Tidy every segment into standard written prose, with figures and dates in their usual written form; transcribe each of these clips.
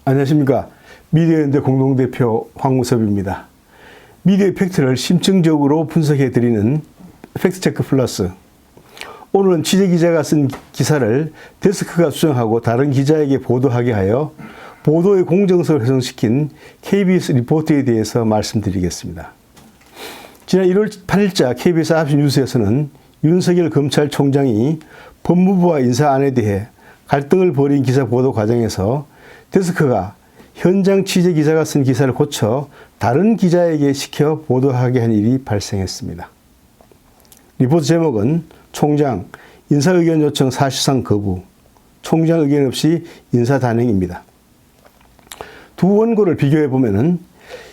안녕하십니까. 미디어연대 공동대표 황우섭입니다. 미디어 팩트를 심층적으로 분석해드리는 팩트체크 플러스. 오늘은 취재기자가 쓴 기사를 데스크가 수정하고 다른 기자에게 보도하게 하여 보도의 공정성을 훼손시킨 KBS 리포트에 대해서 말씀드리겠습니다. 지난 1월 8일자 KBS 9시 뉴스에서는 윤석열 검찰총장이 법무부와 인사안에 대해 갈등을 벌인 기사 보도 과정에서 데스크가 현장 취재 기자가 쓴 기사를 고쳐 다른 기자에게 시켜 보도하게 한 일이 발생했습니다. 리포트 제목은 총장 인사의견 요청 사실상 거부, 총장 의견 없이 인사 단행입니다. 두 원고를 비교해 보면은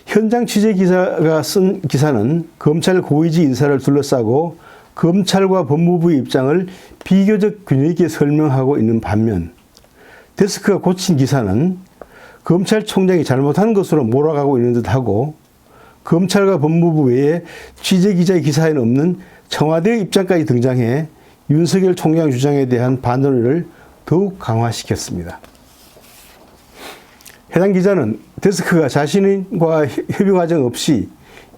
현장 취재 기자가 쓴 기사는 검찰 고위직 인사를 둘러싸고 검찰과 법무부의 입장을 비교적 균형 있게 설명하고 있는 반면 데스크가 고친 기사는 검찰총장이 잘못한 것으로 몰아가고 있는 듯하고 검찰과 법무부 외에 취재기자의 기사에는 없는 청와대의 입장까지 등장해 윤석열 총장 주장에 대한 반론을 더욱 강화시켰습니다. 해당 기자는 데스크가 자신과 협의 과정 없이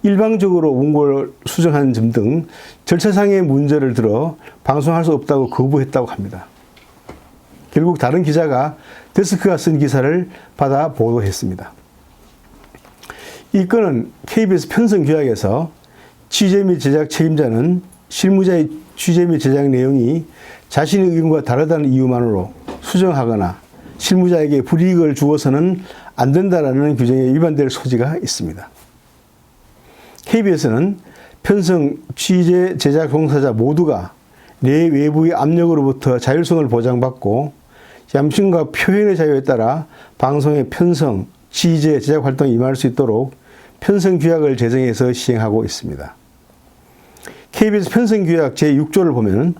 일방적으로 원고를 수정한 점 등 절차상의 문제를 들어 방송할 수 없다고 거부했다고 합니다. 결국 다른 기자가 데스크가 쓴 기사를 받아 보도했습니다. 이 건은 KBS 편성규약에서 취재 및 제작 책임자는 실무자의 취재 및 제작 내용이 자신의 의견과 다르다는 이유만으로 수정하거나 실무자에게 불이익을 주어서는 안 된다라는 규정에 위반될 소지가 있습니다. KBS는 편성, 취재, 제작 종사자 모두가 내 외부의 압력으로부터 자율성을 보장받고 양심과 표현의 자유에 따라 방송의 편성, 취재, 제작 활동에 임할 수 있도록 편성규약을 제정해서 시행하고 있습니다. KBS 편성규약 제6조를 보면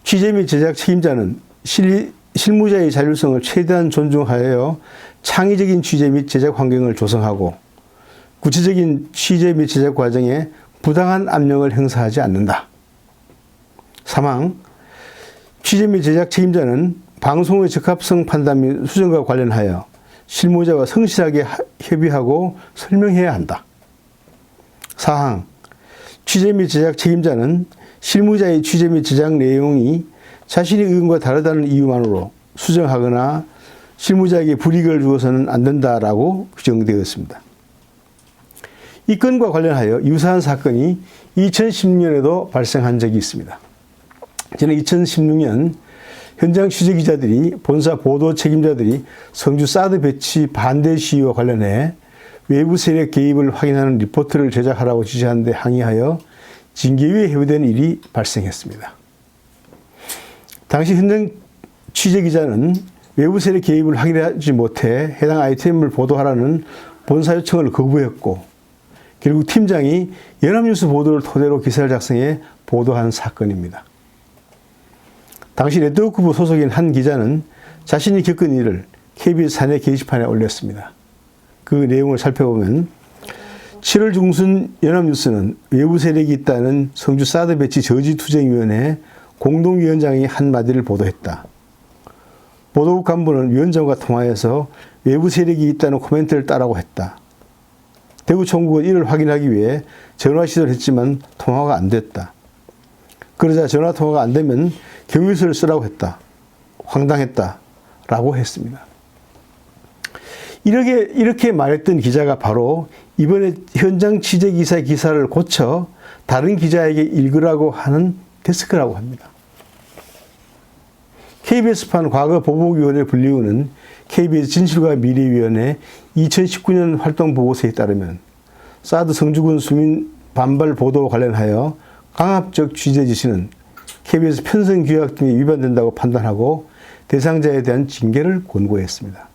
취재 및 제작 책임자는 실무자의 자율성을 최대한 존중하여 창의적인 취재 및 제작 환경을 조성하고 구체적인 취재 및 제작 과정에 부당한 압력을 행사하지 않는다. 사망, 취재 및 제작 책임자는 방송의 적합성 판단 및 수정과 관련하여 실무자와 성실하게 협의하고 설명해야 한다. 사항, 취재 및 제작 책임자는 실무자의 취재 및 제작 내용이 자신의 의견과 다르다는 이유만으로 수정하거나 실무자에게 불이익을 주어서는 안 된다라고 규정되어 있습니다. 이 건과 관련하여 유사한 사건이 2016년에도 발생한 적이 있습니다. 지난 2016년 현장 취재 기자들이 본사 보도 책임자들이 성주 사드 배치 반대 시위와 관련해 외부 세력 개입을 확인하는 리포트를 제작하라고 지시한 데 항의하여 징계위에 해부된 일이 발생했습니다. 당시 현장 취재 기자는 외부 세력 개입을 확인하지 못해 해당 아이템을 보도하라는 본사 요청을 거부했고 결국 팀장이 연합뉴스 보도를 토대로 기사를 작성해 보도한 사건입니다. 당시 네트워크부 소속인 한 기자는 자신이 겪은 일을 KBS 사내 게시판에 올렸습니다. 그 내용을 살펴보면 7월 중순 연합뉴스는 외부 세력이 있다는 성주 사드 배치 저지투쟁위원회 공동위원장이 한마디를 보도했다. 보도국 간부는 위원장과 통화해서 외부 세력이 있다는 코멘트를 따라고 했다. 대구총국은 이를 확인하기 위해 전화 시도를 했지만 통화가 안 됐다. 그러자 전화 통화가 안 되면 경위서를 쓰라고 했다. 황당했다. 라고 했습니다. 이렇게 말했던 기자가 바로 이번에 현장 취재 기사의 기사를 고쳐 다른 기자에게 읽으라고 하는 데스크라고 합니다. KBS판 과거 보복위원회 불리우는 KBS 진실과 미래위원회 2019년 활동 보고서에 따르면 사드 성주군 수민 반발 보도와 관련하여 강압적 취재 지시는 KBS 편성규약 등에 위반된다고 판단하고 대상자에 대한 징계를 권고했습니다.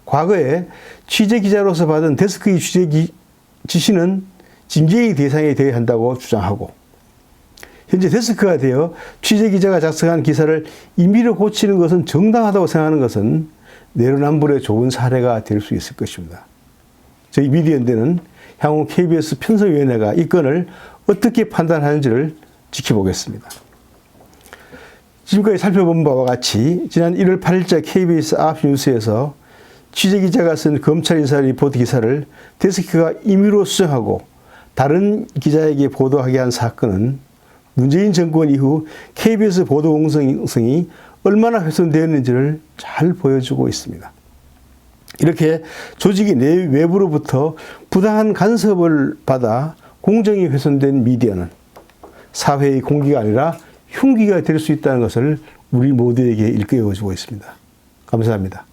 과거에 취재기자로서 받은 데스크의 취재 지시는 징계의 대상이 되어야 한다고 주장하고 현재 데스크가 되어 취재기자가 작성한 기사를 임의로 고치는 것은 정당하다고 생각하는 것은 내로남불의 좋은 사례가 될 수 있을 것입니다. 저희 미디어연대는 향후 KBS 편성위원회가 이 건을 어떻게 판단하는지를 지켜보겠습니다. 지금까지 살펴본 바와 같이 지난 1월 8일자 KBS 9시 뉴스에서 취재기자가 쓴 검찰 인사 리포트 기사를 데스크가 임의로 수정하고 다른 기자에게 보도하게 한 사건은 문재인 정권 이후 KBS 보도 공정성이 얼마나 훼손되었는지를 잘 보여주고 있습니다. 이렇게 조직이 외부로부터 부당한 간섭을 받아 공정이 훼손된 미디어는 사회의 공기가 아니라 흉기가 될 수 있다는 것을 우리 모두에게 일깨워주고 있습니다. 감사합니다.